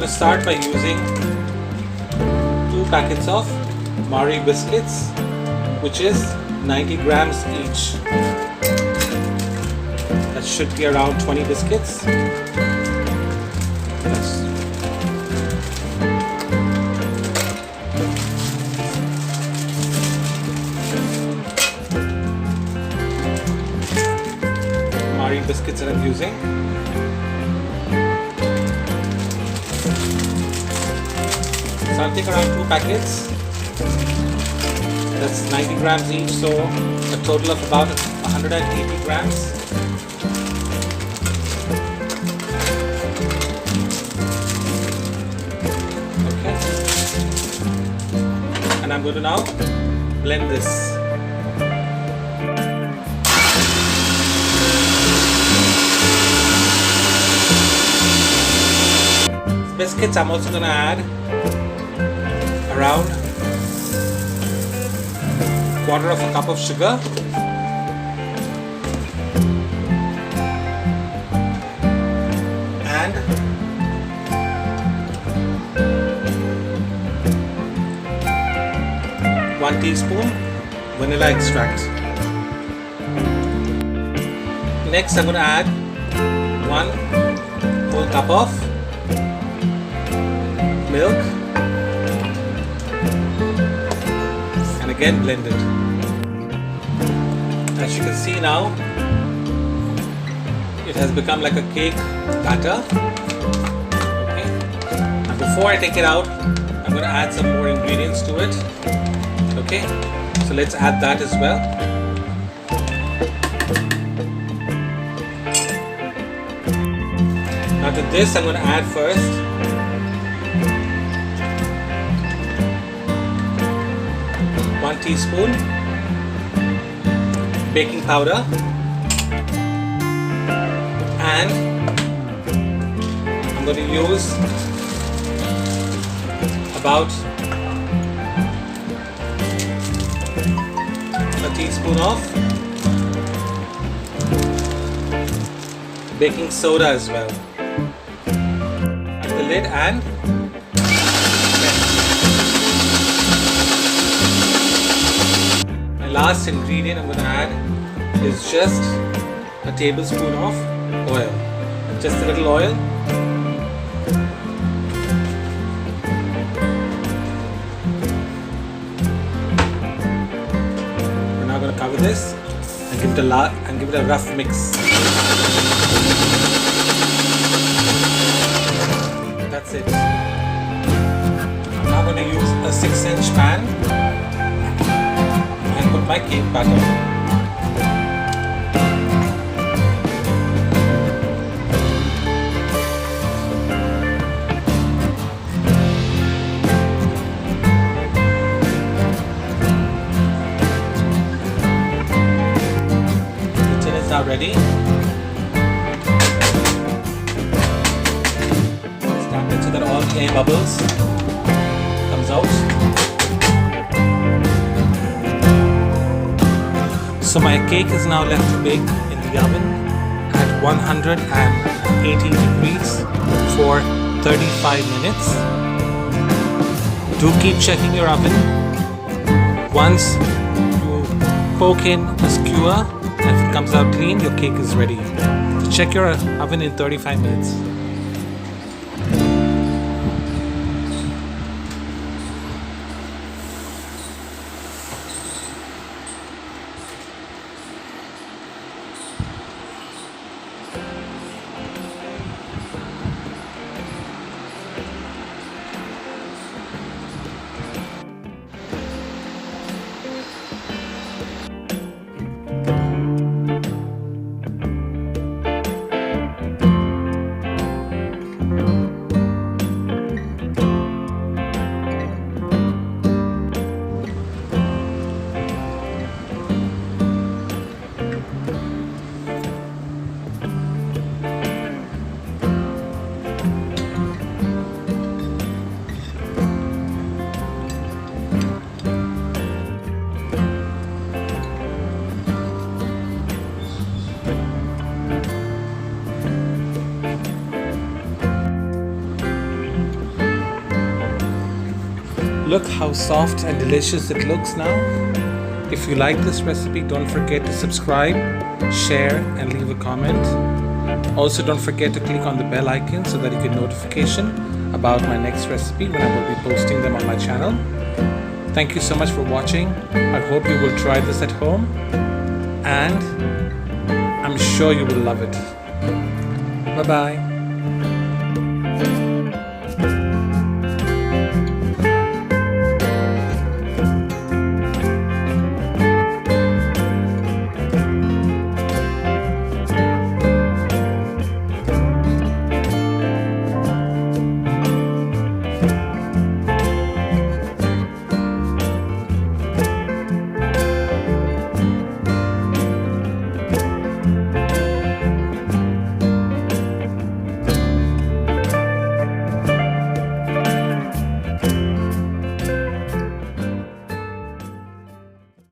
start by using 2 packets of Marie biscuits, which is 90 grams each. That should be around 20 biscuits. Yes. Marie biscuits that I'm using. So I'll take around 2 packets. That's 90 grams each, so a total of about 180 grams. Okay. And I'm going to now blend this. Biscuits, I'm also going to add around 1/4 cup of sugar, and 1 teaspoon vanilla extract. Next, I'm going to add 1 whole cup of milk, and again blend it. As you can see now, it has become like a cake batter. Okay. And before I take it out, I'm going to add some more ingredients to it. Okay, so let's add that as well. Now to this, I'm going to add first 1 teaspoon baking powder, and I'm going to use about a teaspoon of baking soda as well. Add the lid and last ingredient I'm going to add is just a tablespoon of oil. Just a little oil. We're now going to cover this and give it a rough mix. That's it. I'm now going to use a 6-inch pan. Put my cake batter. The tin is now ready. Stamp it so that all the air bubbles comes out. So my cake is now left to bake in the oven at 180 degrees for 35 minutes. Do keep checking your oven. Once you poke in a skewer and if it comes out clean, your cake is ready. So check your oven in 35 minutes. Look how soft and delicious it looks now. If you like this recipe, don't forget to subscribe, share, and leave a comment. Also, don't forget to click on the bell icon so that you get notification about my next recipe when I will be posting them on my channel. Thank you so much for watching. I hope you will try this at home, and I'm sure you will love it. Bye-bye.